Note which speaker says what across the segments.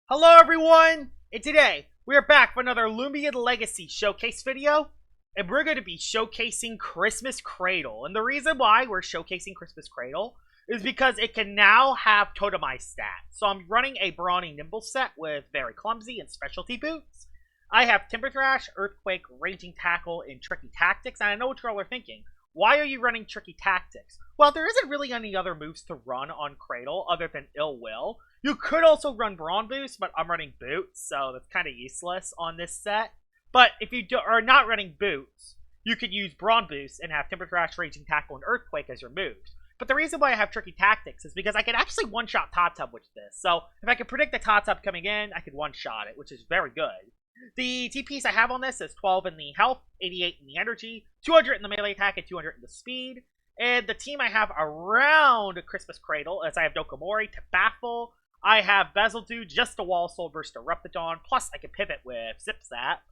Speaker 1: Hello everyone! And today, we are back for another Loomian Legacy showcase video. And we're going to be showcasing Xmas Craytal. And the reason why we're showcasing Xmas Craytal is because it can now have totemized stats. So I'm running a Brawny Nimble set with Very Clumsy and Specialty Boots. I have Timber Thrash, Earthquake, Raging Tackle, and Tricky Tactics. And I know what you all are thinking. Why are you running Tricky Tactics? Well, there isn't really any other moves to run on Craytal other than Ill Will. You could also run Brawn Boost, but I'm running Boots, so that's kind of useless on this set. But if you are not running Boots, you could use Brawn Boost and have Timber Thrash, Raging Tackle, and Earthquake as your moves. But the reason why I have Tricky Tactics is because I can actually one-shot totem with this. So if I can predict the totem coming in, I could one-shot it, which is very good. The TPs I have on this is 12 in the health, 88 in the energy, 200 in the melee attack, and 200 in the speed. And the team I have around Xmas Craytal is I have Dokomori to Baffle, I have Bezeldude just a Wall Soul versus Eruptodon, plus I can pivot with Zip Zap.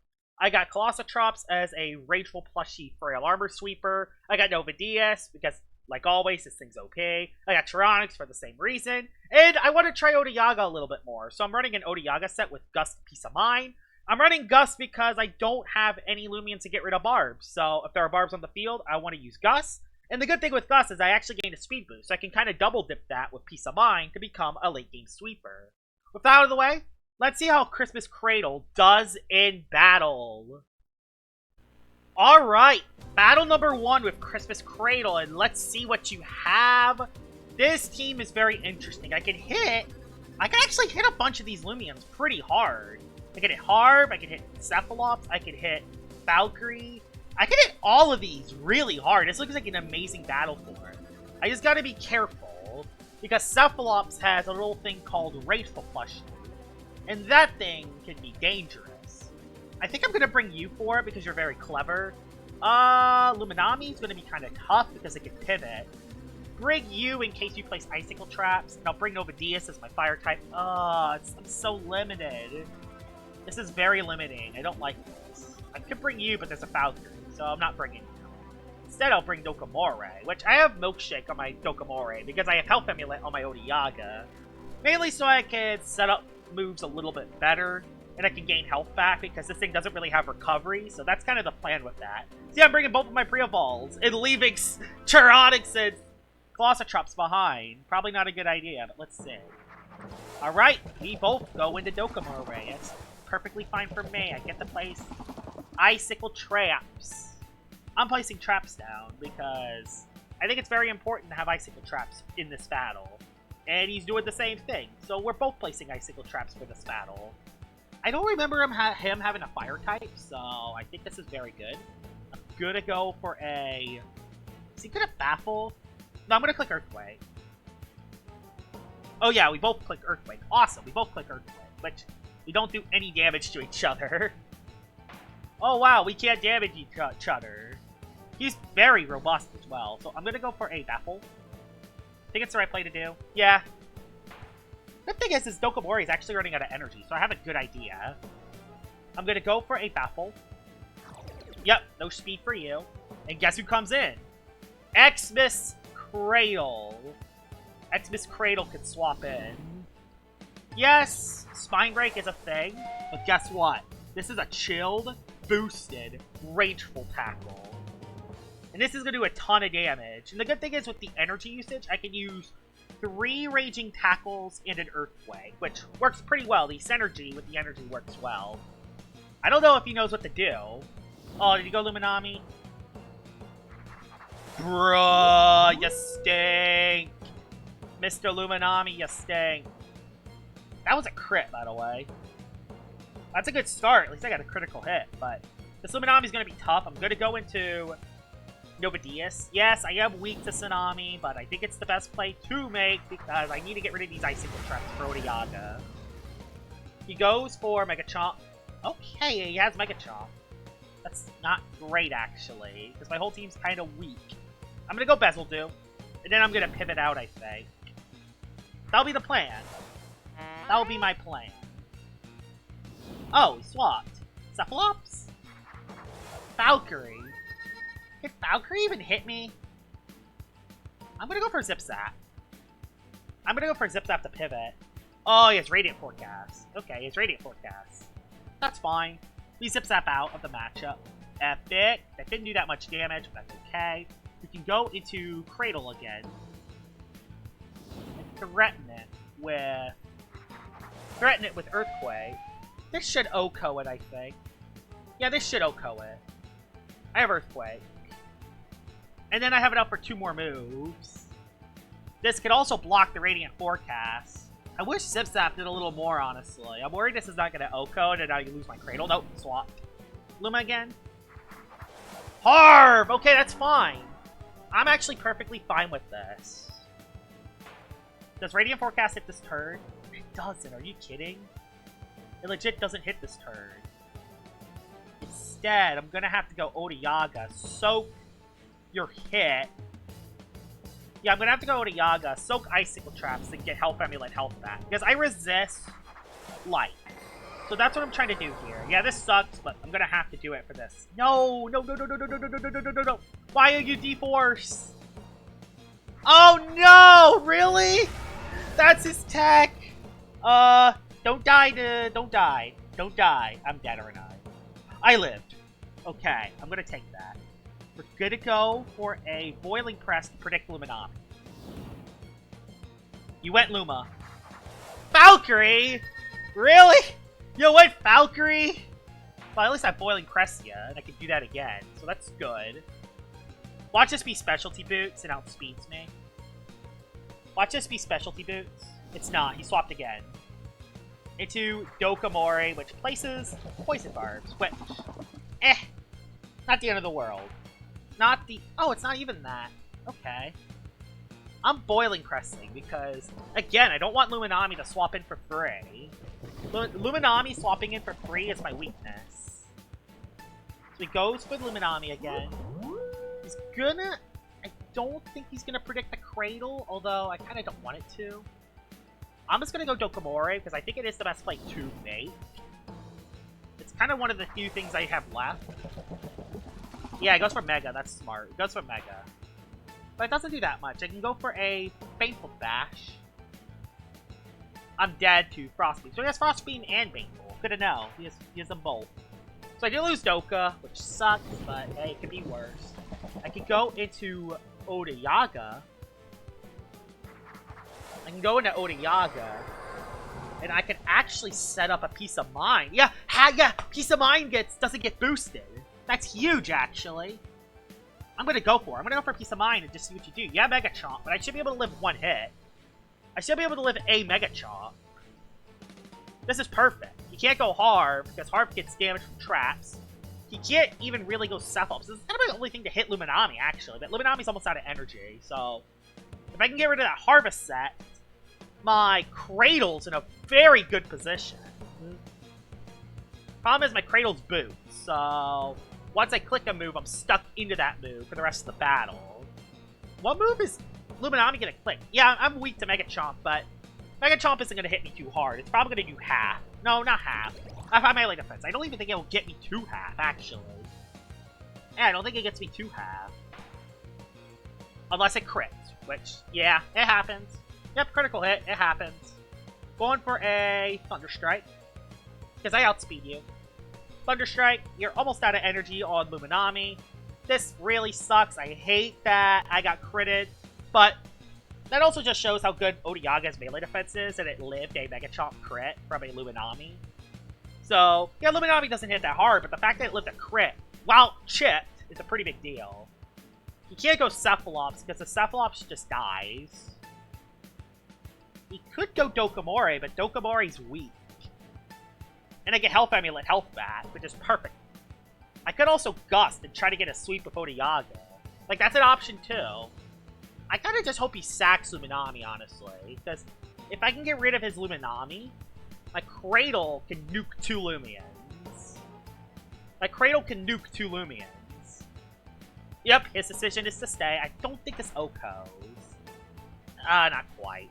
Speaker 1: I got Colossotrops as a Rageful Plushie Frail Armor Sweeper. I got Nova Diaz because, like always, this thing's OP. I got Tyrannox for the same reason. And I want to try Odiaga a little bit more, so I'm running an Odiaga set with Gust Peace of Mind. I'm running Gust because I don't have any Loomians to get rid of Barbs, so if there are Barbs on the field, I want to use Gust. And the good thing with Gust is I actually gained a speed boost, so I can kind of double dip that with Peace of Mind to become a late game sweeper. With that out of the way, let's see how Xmas Craytal does in battle. Alright, battle number 1 with Xmas Craytal, and let's see what you have. This team is very interesting. I can actually hit a bunch of these Loomians pretty hard. I can hit Harv, I can hit Cephalops, I can hit Valkyrie. I can hit all of these really hard. This looks like an amazing battle for it. I just gotta be careful, because Cephalops has a little thing called Rageful Plushie, and that thing can be dangerous. I think I'm gonna bring you for it because you're very clever. Luminami's gonna be kind of tough because it can pivot. Bring you in case you place Icicle Traps, and I'll bring Nova Diaz as my Fire type. I'm so limited. This is very limiting. I don't like this. I could bring you, but there's a Valkyrie, so I'm not bringing you. Instead, I'll bring Dokomori, which I have Milkshake on my Dokomori because I have Health Amulet on my Odiaga. Mainly so I can set up moves a little bit better, and I can gain health back because this thing doesn't really have recovery, so that's kind of the plan with that. See, I'm bringing both of my Pre-Evolves and leaving Tyrannox and Colossotrops behind. Probably not a good idea, but let's see. Alright, we both go into Dokomori. It's perfectly fine for me. I get to place Icicle Traps. I'm placing traps down because I think it's very important to have Icicle Traps in this battle. And he's doing the same thing. So we're both placing Icicle Traps for this battle. I don't remember him having a Fire type, so I think this is very good. I'm gonna go for a... Is he gonna Baffle? No, I'm gonna click Earthquake. Oh yeah, we both click Earthquake. Awesome, we both click Earthquake, which we don't do any damage to each other. Oh wow, we can't damage each other. He's very robust as well, so I'm gonna go for a Baffle. I think it's the right play to do. Yeah. The thing is Dokomori is actually running out of energy, so I have a good idea. I'm gonna go for a Baffle. Yep, no speed for you. And guess who comes in? Xmas Craytal. Xmas Craytal could swap in. Yes, Spine Break is a thing, but guess what? This is a chilled, boosted, Rageful Tackle. And this is going to do a ton of damage. And the good thing is with the energy usage, I can use 3 Raging Tackles and an Earthquake, which works pretty well. The synergy with the energy works well. I don't know if he knows what to do. Oh, did he go Luminami? Bruh, you stink. Mr. Luminami, you stink. That was a crit, by the way. That's a good start. At least I got a critical hit, but this Luminami's going to be tough. I'm going to go into Nova Diaz. Yes, I am weak to Tsunami, but I think it's the best play to make because I need to get rid of these Icicle Traps for Odiaga. He goes for Mega Chomp. Okay, he has Mega Chomp. That's not great, actually, because my whole team's kind of weak. I'm going to go Bezeldude, and then I'm going to pivot out, I think. That'll be the plan. That'll be my plan. Oh, he swapped. Cephalops? Valkyrie? Did Valkyrie even hit me? I'm gonna go for Zip Zap. I'm gonna go for Zip Zap to pivot. Oh, he has Radiant Forecast. Okay, he has Radiant Forecast. That's fine. We zip-zap out of the matchup. Epic. That didn't do that much damage, but that's okay. We can go into Craytal again. And threaten it with Earthquake. This should OHKO it, I think. Yeah, this should OHKO it. I have Earthquake. And then I have it up for 2 more moves. This could also block the Radiant Forecast. I wish Zip-Zap did a little more, honestly. I'm worried this is not going to OHKO and I lose my Cradle. Nope, swap. Luma again. Harv! Okay, that's fine. I'm actually perfectly fine with this. Does Radiant Forecast hit this turn? It doesn't. Are you kidding? It legit doesn't hit this turn. Instead, I'm going to have to go Odayaga. Soak your hit. Yeah, I'm going to have to go Odayaga. Soak Icicle Traps and get Health Amulet health back. Because I resist Light. So that's what I'm trying to do here. Yeah, this sucks, but I'm going to have to do it for this. No! No, no, no, no, no, no, no, no, no, no, no, no. Why are you D-Force? Oh, no! Really? That's his tech. Don't die. Don't die. Don't die. I'm dead, aren't I lived. Okay, I'm gonna take that. We're gonna go for a Boiling Press to predict Luminami. You went Luma. Valkyrie? Really? You went Valkyrie? Well, at least I Boiling Press ya, and I can do that again, so that's good. Watch this be Specialty Boots and outspeeds me. Watch this be Specialty Boots. It's not. He swapped again. Into Dokamori, which places Poison Barbs, which, not the end of the world. Not the, oh, it's not even that. Okay. I'm Boiling Pressing because, again, I don't want Luminami to swap in for free. Luminami swapping in for free is my weakness. So he goes for Luminami again. He's gonna, I don't think he's gonna predict the Cradle, although I kind of don't want it to. I'm just going to go Dokamori, because I think it is the best play to make. It's kind of one of the few things I have left. Yeah, it goes for Mega. That's smart. It goes for Mega. But it doesn't do that much. I can go for a Baneful Bash. I'm dead to Frostbeam. So he has Frostbeam and Baneful. Good to know. He has them both. So I do lose Doka, which sucks, but hey, it could be worse. I could go into Odayaga. I can go into Odayaga, and I can actually set up a Peace of Mind. Yeah, yeah, Peace of Mind doesn't get boosted. That's huge, actually. I'm gonna go for it. I'm gonna go for Peace of Mind and just see what you do. Yeah, Mega Chomp, but I should be able to live 1 hit. I should be able to live a Mega Chomp. This is perfect. You can't go Harv, because Harv gets damage from traps. He can't even really go Cephalus. This is kind of the only thing to hit Luminami, actually, but Luminami's almost out of energy, so if I can get rid of that Harvest set, my Cradle's in a very good position. Problem is my Cradle's boot, so once I click a move, I'm stuck into that move for the rest of the battle. What move is Luminami gonna click? Yeah, I'm weak to Mega Chomp, but Mega Chomp isn't gonna hit me too hard. It's probably gonna do half. No, not half. I have melee defense. I don't even think it will get me to half, actually. Yeah, I don't think it gets me to half. Unless it crits, which, yeah, it happens. Yep, critical hit. It happens. Going for a Thunderstrike. Because I outspeed you. Thunderstrike, you're almost out of energy on Luminami. This really sucks. I hate that I got critted. But that also just shows how good Odayaga's melee defense is, and it lived a Mega Chomp crit from a Luminami. So, yeah, Luminami doesn't hit that hard, but the fact that it lived a crit while chipped is a pretty big deal. You can't go Cephalops, because the Cephalops just dies. He could go Dokamori, but Dokamori's weak. And I get Health Amulet health back, which is perfect. I could also Gust and try to get a sweep with Odayaga. Like, that's an option, too. I kind of just hope he sacks Luminami, honestly. Because if I can get rid of his Luminami, my Cradle can nuke 2 Loomians. My Cradle can nuke 2 Loomians. Yep, his decision is to stay. I don't think this OHKOs. Not quite.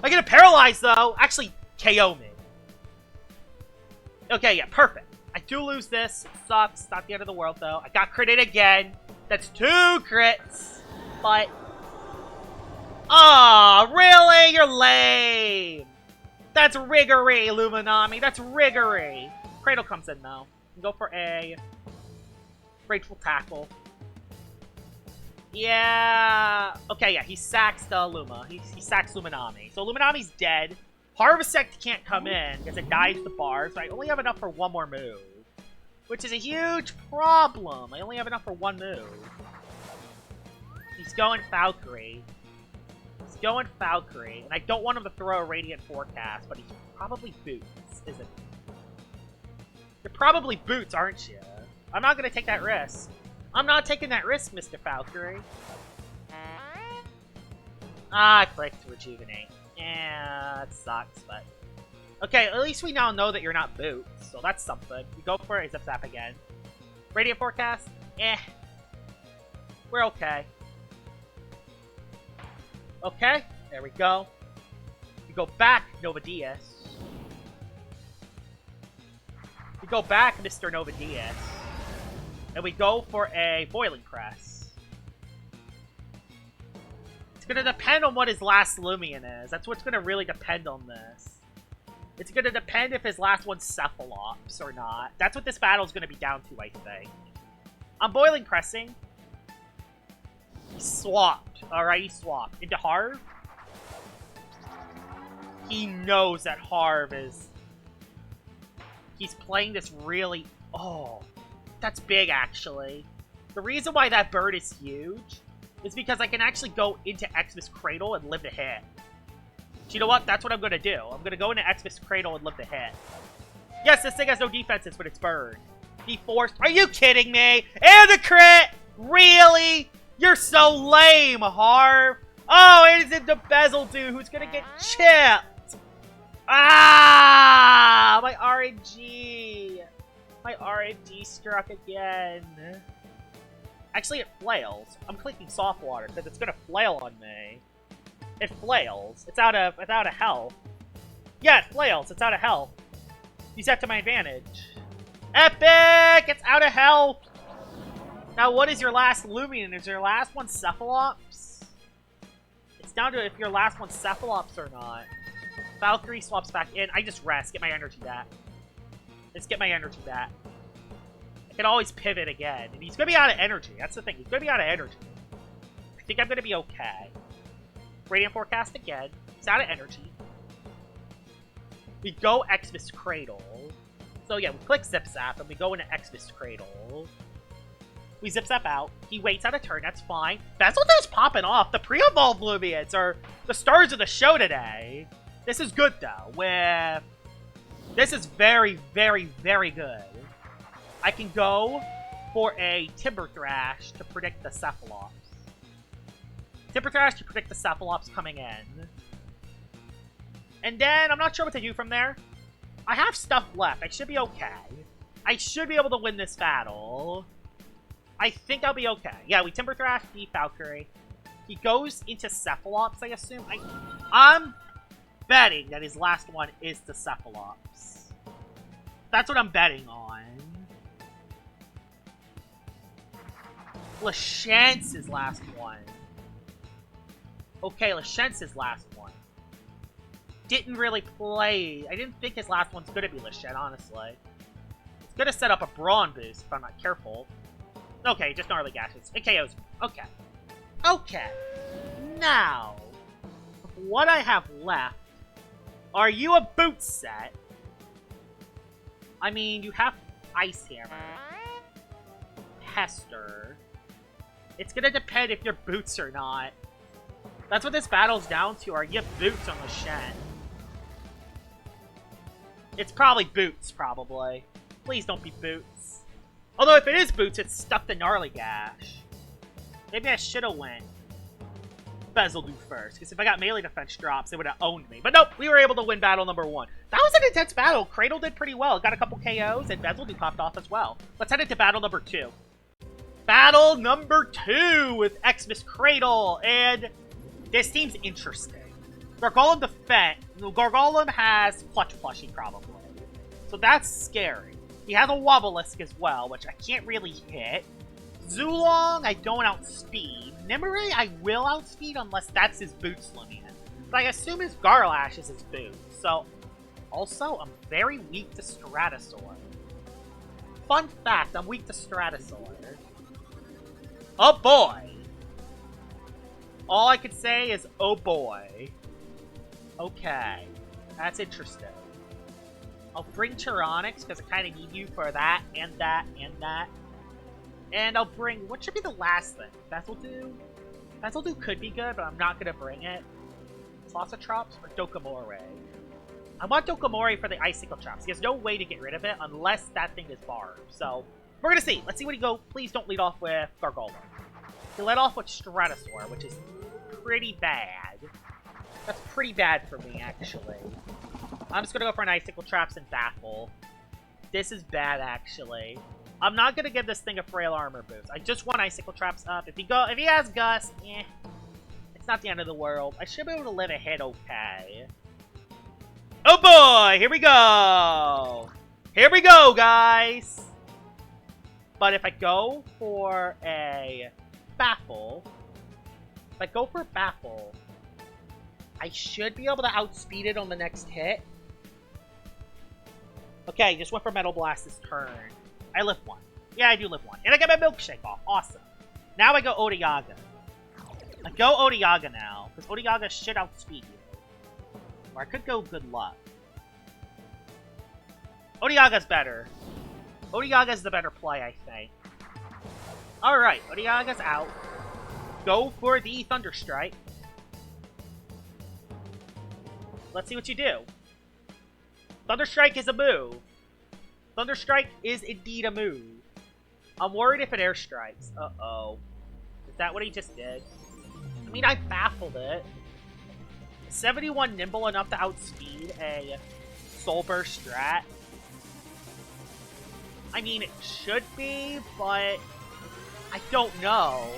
Speaker 1: I get a Paralyze, though! Actually, KO me. Okay, yeah, perfect. I do lose this. It sucks. It's not the end of the world, though. I got critted again. That's 2 crits. But... aw, really? You're lame. That's riggery, Luminami. That's riggery. Craytal comes in, though. Go for a Grateful Tackle. Yeah. Okay, yeah, he sacks the Luma. He sacks Luminami. So Luminami's dead. Harvesect can't come in because it dies the bar, so I only have enough for one more move. Which is a huge problem. I only have enough for one move. He's going Valkyrie. He's going Valkyrie. And I don't want him to throw a Radiant Forecast, but he probably boots, isn't he? You're probably boots, aren't you? I'm not going to take that risk. I'm not taking that risk, Mr. Valkyrie. Ah, I clicked Rejuvenate. Yeah, that sucks, but... Okay, at least we now know that you're not boots, so that's something. We go for it, Zip Zap again. Radiant Forecast? Eh. We're okay. Okay, there we go. We go back, Nova Diaz. We go back, Mr. Nova Diaz. And we go for a Boiling Crest. It's going to depend on what his last Loomian is. That's what's going to really depend on this. It's going to depend if his last one's Cephalops or not. That's what this battle's going to be down to, I think. I'm Boiling Pressing. He swapped. Alright, he swapped. Into Harv. He knows that Harv is... He's playing this really... Oh... That's big, actually. The reason why that bird is huge is because I can actually go into Xmas Craytal and live the hit. So you know what? That's what I'm going to do. I'm going to go into Xmas Craytal and live the hit. Yes, this thing has no defenses, but it's bird. He forced... Are you kidding me? And the crit! Really? You're so lame, Harv. Oh, it is the Bezel dude who's going to get chipped. Ah! My RNG. My RNG struck again. Actually, it flails. I'm clicking soft water because it's gonna flail on me. It flails. It's out of health. Yeah, it flails. It's out of health. Use that to my advantage. Epic! It's out of health. Now, what is your last Loomian? Is your last one Cephalops? It's down to if your last one's Cephalops or not. Valkyrie swaps back in. I just rest. Get my energy back. Let's get my energy back. I can always pivot again. And he's going to be out of energy. That's the thing. He's going to be out of energy. I think I'm going to be okay. Radiant Forecast again. He's out of energy. We go Xmas Craytal. So yeah, we click Zip Zap and we go into Xmas Craytal. We Zip Zap out. He waits out a turn. That's fine. Bezeldu's popping off. The pre-evolved Loomians are the stars of the show today. This is good, though. With... This is very, very, very good. I can go for a Timber Thrash to predict the Cephalops. Timber Thrash to predict the Cephalops coming in. And then, I'm not sure what to do from there. I have stuff left. I should be okay. I should be able to win this battle. I think I'll be okay. Yeah, we Timber Thrash, beat Valkyrie. He goes into Cephalops, I assume. I'm betting that his last one is the Cephalops. That's what I'm betting on. Lachance's last one. Okay, Lachance's last one. Didn't really play. I didn't think his last one's gonna be Lachance, honestly. It's gonna set up a Brawn boost if I'm not careful. Okay, just gnarly gashes. It KOs. Okay. Okay. Now, what I have left. Are you a boot set? I mean, you have Ice Hammer. Hester. It's gonna depend if you're boots or not. That's what this battle's down to. Are you boots on Lachance? It's probably boots, probably. Please don't be boots. Although if it is boots, it's stuck the gnarly gash. Maybe I should have went Bezeldu first, because if I got melee defense drops, it would have owned me. But nope, we were able to win battle number 1. That was an intense battle. Craytal did pretty well. Got a couple KOs, and Bezeldu popped off as well. Let's head into battle number 2. Battle number 2 with Xmas Craytal, and this team's interesting. Gargolem defense. Gargolem has Clutch Plushie, probably. So that's scary. He has a Wobblisk as well, which I can't really hit. Zulong, I don't outspeed. Nimue, I will outspeed unless that's his boots Loomian. But I assume his Garlash is his boots. So Also, I'm very weak to Stratosaur. Fun fact, I'm weak to Stratosaur. Oh boy! All I could say is, oh boy. Okay. That's interesting. I'll bring Tyrannox, because I kind of need you for that, and that, and that. And I'll bring... What should be the last thing? Fesseldew? Fesseldew could be good, but I'm not going to bring it. Slossotrops or Dokomore? I want Dokomore for the Icicle Traps. He has no way to get rid of it unless that thing is barbed. So, we're going to see. Let's see what he go. Please don't lead off with Gargolo. He led off with Stratosaur, which is pretty bad. That's pretty bad for me, actually. I'm just going to go for an Icicle Traps and Baffle. This is bad, actually. I'm not going to give this thing a Frail Armor boost. I just want Icicle Traps up. If he has Gust, it's not the end of the world. I should be able to live a hit okay. Oh boy! Here we go! Here we go, guys! But if I go for a Baffle... If I go for a Baffle... I should be able to outspeed it on the next hit. Okay, just went for Metal Blast this turn. I live one. Yeah, I do live one. And I get my Milkshake off. Awesome. Now I go Odiaga. I go Odiaga now, because Odiaga should outspeed you. Or I could go Good Luck. Odiaga's better. Odiaga's the better play, I think. Alright, Odiaga's out. Go for the Thunderstrike. Let's see what you do. Thunderstrike is a move. Thunderstrike is indeed a move. I'm worried if it airstrikes. Uh-oh. Is that what he just did? I mean, I baffled it. 71 nimble enough to outspeed a Soul Burst strat? I mean, it should be, but I don't know.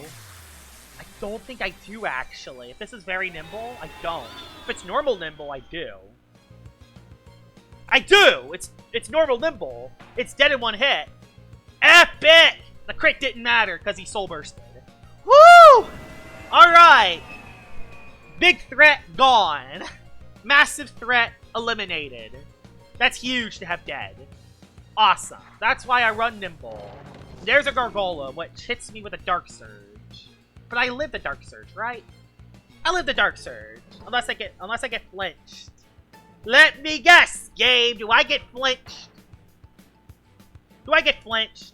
Speaker 1: I don't think I do, actually. If this is very nimble, I don't. If it's normal nimble, I do. I do! It's normal nimble. It's dead in one hit. Epic! The crit didn't matter because he Soul Bursted. Woo! Alright. Big threat gone. Massive threat eliminated. That's huge to have dead. Awesome. That's why I run Nimble. There's a Gargola, which hits me with a Dark Surge. But I live the Dark Surge, right? I live the Dark Surge. Unless I get flinched. Let me guess, Gabe. Do I get flinched? Do I get flinched?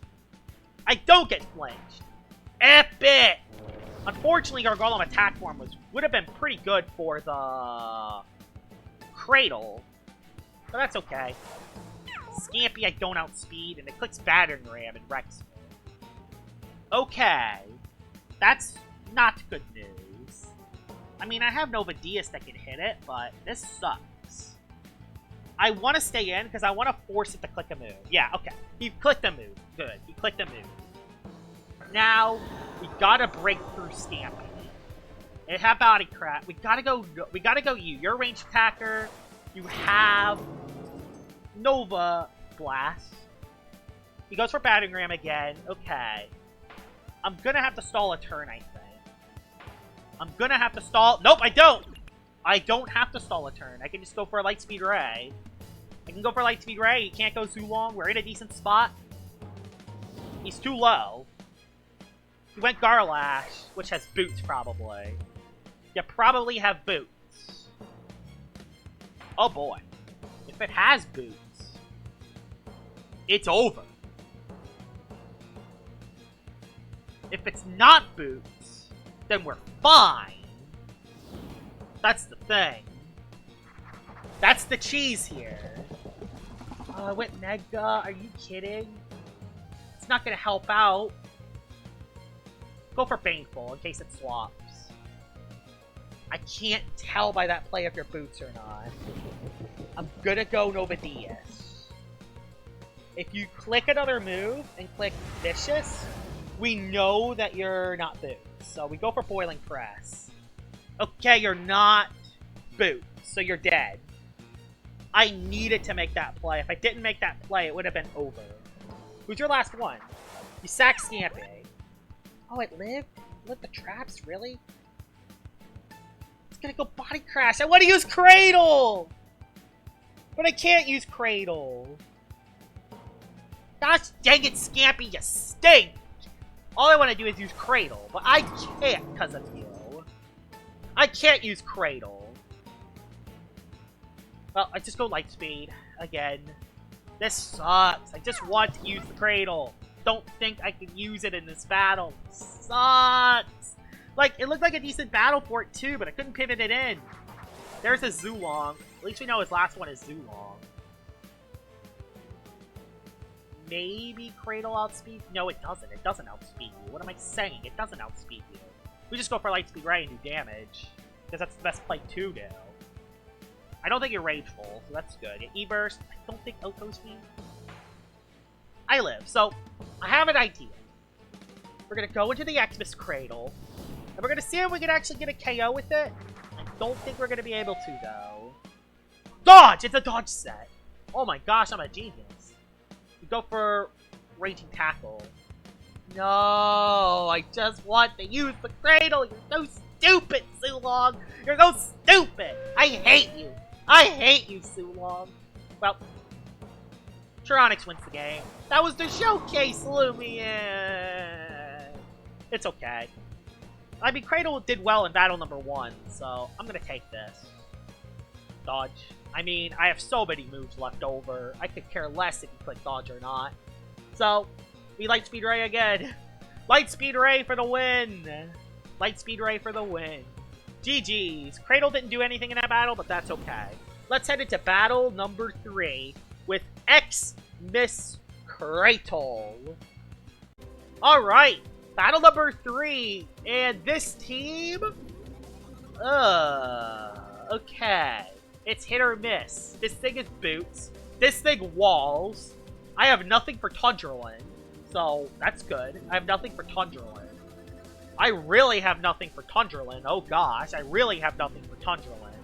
Speaker 1: I don't get flinched. Epic! Unfortunately, Gargolem attack form would have been pretty good for the Cradle. But that's okay. Scampy I don't outspeed, and it clicks Battering Ram and wrecks me. Okay. That's not good news. I mean, I have Novadius that can hit it, but this sucks. I want to stay in because I want to force it to click a move. Yeah, okay. He clicked a move. Good. He clicked a move. Now, we gotta break through Scampy. It had Body Crap. We gotta go you. You're a ranged attacker. You have Nova Blast. He goes for Battering Ram again. Okay. I'm gonna have to stall a turn, I think. I'm gonna have to stall... Nope, I don't! I don't have to stall a turn. I can just go for a Lightspeed Ray. I can go for a Lightspeed Ray. He can't go too long. We're in a decent spot. He's too low. He went Garlash, which has boots, probably. You probably have boots. Oh, boy. If it has boots, it's over. If it's not boots, then we're fine. That's the thing. That's the cheese here. Oh, I went Mega. Are you kidding? It's not gonna help out. Go for Baneful in case it swaps. I can't tell by that play if you're boots or not. I'm gonna go Novadius. If you click another move and click Vicious, we know that you're not boots. So we go for Boiling Press. Okay, you're not boots, so you're dead. I needed to make that play. If I didn't make that play, it would have been over. Who's your last one? You sack Scampy. Oh, it lived? Lived the traps? Really? It's gonna go Body Crash. I want to use Cradle! But I can't use Craytal. Gosh dang it, Scampy, you stink! All I want to do is use Craytal, but I can't because of you. I can't use Craytal. Well, I just go Lightspeed again. This sucks. I just want to use the Craytal. Don't think I can use it in this battle. Sucks. Like, it looked like a decent battle for it too, but I couldn't pivot it in. There's a Zulong. At least we know his last one is Zulong. Maybe Craytal outspeed? No, it doesn't. It doesn't outspeed you. What am I saying? It doesn't outspeed you. We just go for Lightspeed Ray and do damage. Because that's the best play to do. I don't think you're Rageful, so that's good. E-Burst, I don't think Oko's me. I live, so I have an idea. We're going to go into the Xmas Craytal, and we're going to see if we can actually get a KO with it. I don't think we're going to be able to, though. Dodge! It's a dodge set! Oh my gosh, I'm a genius. We go for Raging Tackle. No, I just want to use the Craytal. You're so stupid, Zulong. You're so stupid. I hate you. I hate you, Zulong. Well, Tyranics wins the game. That was the showcase, Loomian. It's okay. I mean, Craytal did well in battle number 1, so I'm going to take this. Dodge. I mean, I have so many moves left over. I could care less if you click dodge or not. So, we Lightspeed Ray again. Lightspeed Ray for the win. Lightspeed Ray for the win. GG's. Craytal didn't do anything in that battle, but that's okay. Let's head into battle number 3 with Xmas Craytal. Alright, battle number 3, and this team? Okay. It's hit or miss. This thing is boots. This thing walls. I have nothing for Tundralin, so that's good. I have nothing for Tundralin. I really have nothing for Tundralin. Oh gosh, I really have nothing for Tundralin.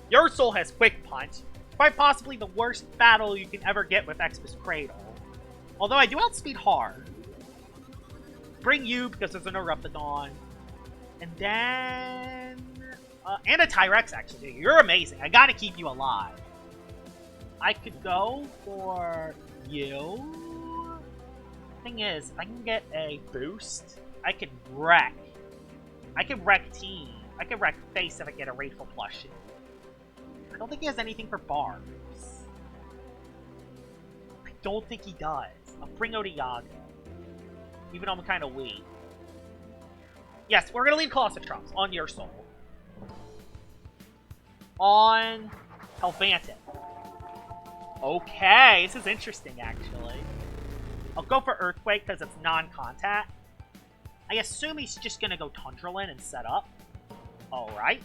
Speaker 1: Your Soul has Quick Punch. Quite possibly the worst battle you can ever get with Xmas Craytal. Although I do outspeed hard. Bring you because there's an Eruptodon. And then... and a Tyrex, actually. You're amazing. I gotta keep you alive. I could go for you. Thing is, if I can get a boost, I can wreck. I can wreck team. I can wreck face if I get a Rageful Plushie. I don't think he has anything for barbs. I don't think he does. I'll bring Odiago. Even though I'm kind of weak. Yes, we're gonna leave Colossal Trunks on your soul. On Helvantic. Okay, this is interesting, actually. I'll go for Earthquake because it's non-contact. I assume he's just going to go Tundralin and set up. Alright.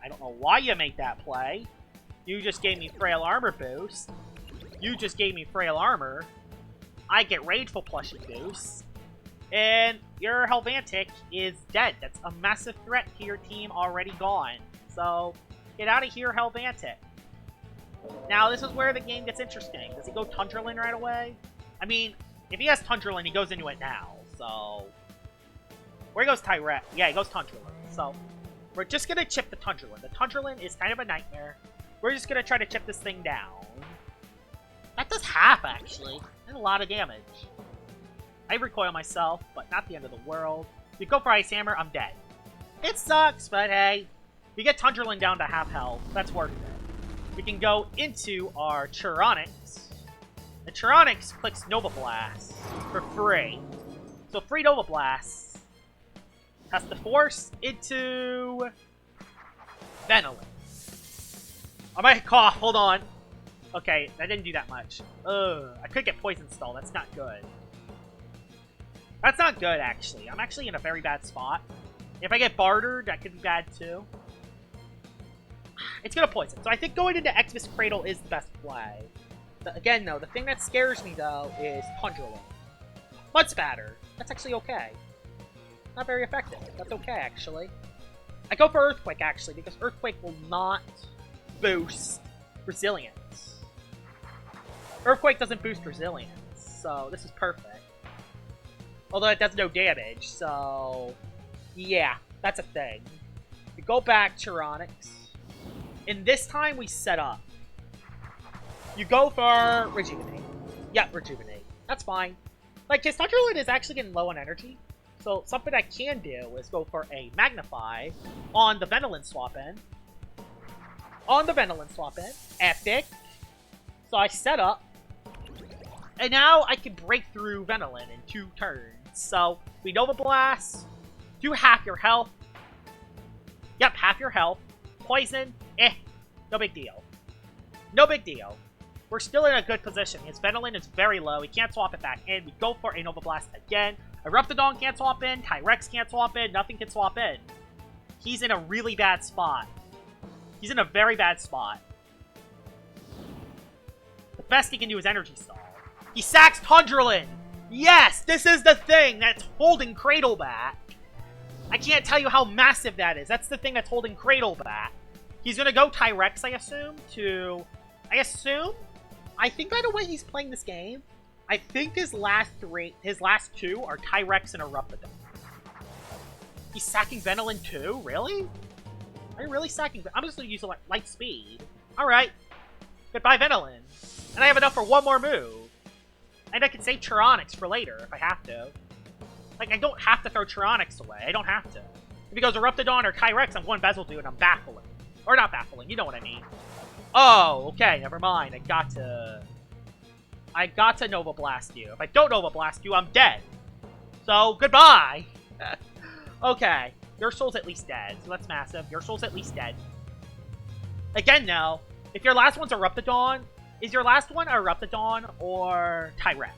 Speaker 1: I don't know why you made that play. You just gave me Frail Armor boost. You just gave me Frail Armor. I get Rageful Plushie boost. And your Helvantic is dead. That's a massive threat to your team already gone. So, get out of here, Helvantic. Now, this is where the game gets interesting. Does he go Tundralin right away? I mean, if he has Tundralin, he goes into it now. So, where goes Tyrex? Yeah, he goes Tundralin. So, we're just going to chip the Tundralin. The Tundralin is kind of a nightmare. We're just going to try to chip this thing down. That does half, actually. That's a lot of damage. I recoil myself, but not the end of the world. If you go for Ice Hammer, I'm dead. It sucks, but hey. We get Tundralin down to half health. That's worth it. We can go into our Tyranics. The Tyranics clicks Nova Blast for free. So free Nova Blast has to force into Venilin. I might cough. Hold on. Okay, that didn't do that much. I could get Poison Stall. That's not good. That's not good, actually. I'm actually in a very bad spot. If I get bartered, that could be bad, too. It's gonna poison. So I think going into Xmas Craytal is the best play. Again, though, the thing that scares me, though, is Tundralin. Mud Spatter. That's actually okay. Not very effective. That's okay, actually. I go for Earthquake, actually, because Earthquake will not boost Resilience. Earthquake doesn't boost Resilience, so this is perfect. Although it does no damage, so... yeah, that's a thing. We go back, Tyranics. And this time we set up. You go for Rejuvenate. Yeah, Rejuvenate. That's fine. Like, his Thunderlord is actually getting low on energy. So, something I can do is go for a Magnify on the Venolin swap-in. Epic. So, I set up. And now I can break through Venolin in 2 turns. So, we Nova Blast. Do half your health. Yep, half your health. Poison. No big deal. No big deal. We're still in a good position. His Venolin is very low. He can't swap it back in. We go for a Nova Blast again. Eruptodon can't swap in. Tyrex can't swap in. Nothing can swap in. He's in a really bad spot. He's in a very bad spot. The best he can do is Energy Stall. He sacks Tundralin! Yes! This is the thing that's holding Craytal back. I can't tell you how massive that is. That's the thing that's holding Craytal back. He's gonna go Tyrex, I assume, to... I think by the way he's playing this game, I think his last 2 are Tyrex and Eruptodon. He's sacking Venolin too? Really? Are you really sacking... I'm just gonna use Light Speed. Alright. Goodbye, Venolin. And I have enough for one more move. And I can save Charonix for later if I have to. Like, I don't have to throw Charonix away. I don't have to. If he goes Eruptodon or Kyrex, I'm going Bezeldu and I'm baffling. Or not baffling, you know what I mean. Oh, okay, never mind. I got to Nova Blast you. If I don't Nova Blast you, I'm dead. So, goodbye. Okay, your soul's at least dead, so that's massive. Your soul's at least dead. Again, now, if your last one's Eruptodon, is your last one Eruptodon or Tyrex?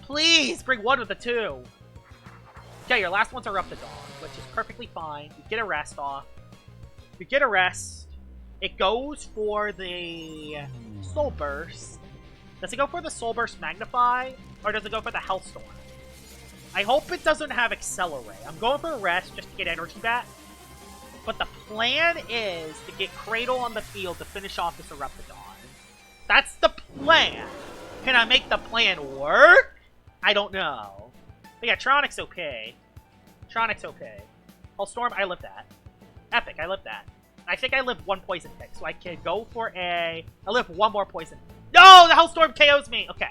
Speaker 1: Please, bring one of the 2. Okay, your last one's Eruptodon, which is perfectly fine. You get a rest off. You get a rest. It goes for the Soul Burst. Does it go for the Soul Burst Magnify? Or does it go for the Hellstorm? I hope it doesn't have Accelerate. I'm going for a rest just to get energy back. But the plan is to get Craytal on the field to finish off this Eruptodon. That's the plan. Can I make the plan work? I don't know. But yeah, Tronic's okay. Tronic's okay. Hellstorm, I live that. Epic, I live that. I think I live 1 poison tick, so I can go for a... I live 1 more poison. No! The Hellstorm KOs me! Okay.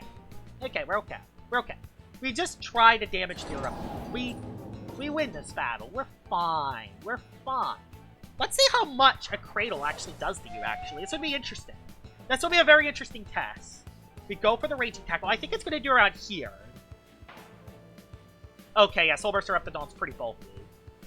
Speaker 1: Okay, we're okay. We're okay. We just try to damage the Eruptodon. We win this battle. We're fine. We're fine. Let's see how much a Craytal actually does to you, actually. This would be interesting. This will be a very interesting test. We go for the Raging Tackle. I think it's going to do around here. Okay, yeah, Soul Burst Eruptodon's pretty bulky.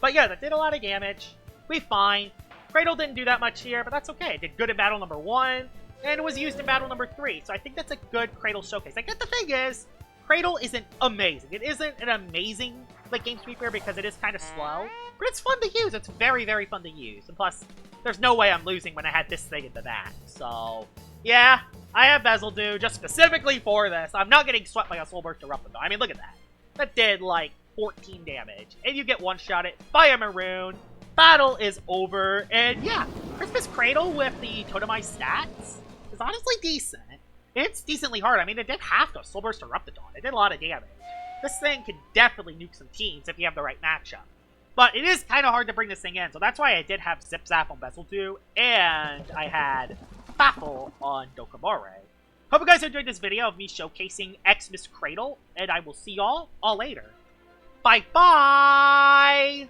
Speaker 1: But yeah, that did a lot of damage. We fine. Craytal didn't do that much here, but that's okay. It did good in battle number 1, and it was used in battle number 3. So I think that's a good Craytal showcase. I guess the thing is, Craytal isn't amazing. It isn't an amazing like Game Sweeper because it is kind of slow, but it's fun to use. It's very, very fun to use. And plus, there's no way I'm losing when I had this thing in the back. So, yeah, I have Bezeldu just specifically for this. I'm not getting swept by a Soul Burst Eruptodon. I mean, look at that. That did, like, 14 damage. And you get one-shot it by a Maroon. Battle is over. And, yeah, Xmas Craytal with the totemized stats is honestly decent. It's decently hard. I mean, it did half the Soul Burst Eruptodon. It did a lot of damage. This thing can definitely nuke some teams if you have the right matchup. But it is kind of hard to bring this thing in, so that's why I did have Zip Zap on Bezeldu, and I had Baffle on Dokabare. Hope you guys enjoyed this video of me showcasing Xmas Craytal, and I will see y'all all later. Bye-bye!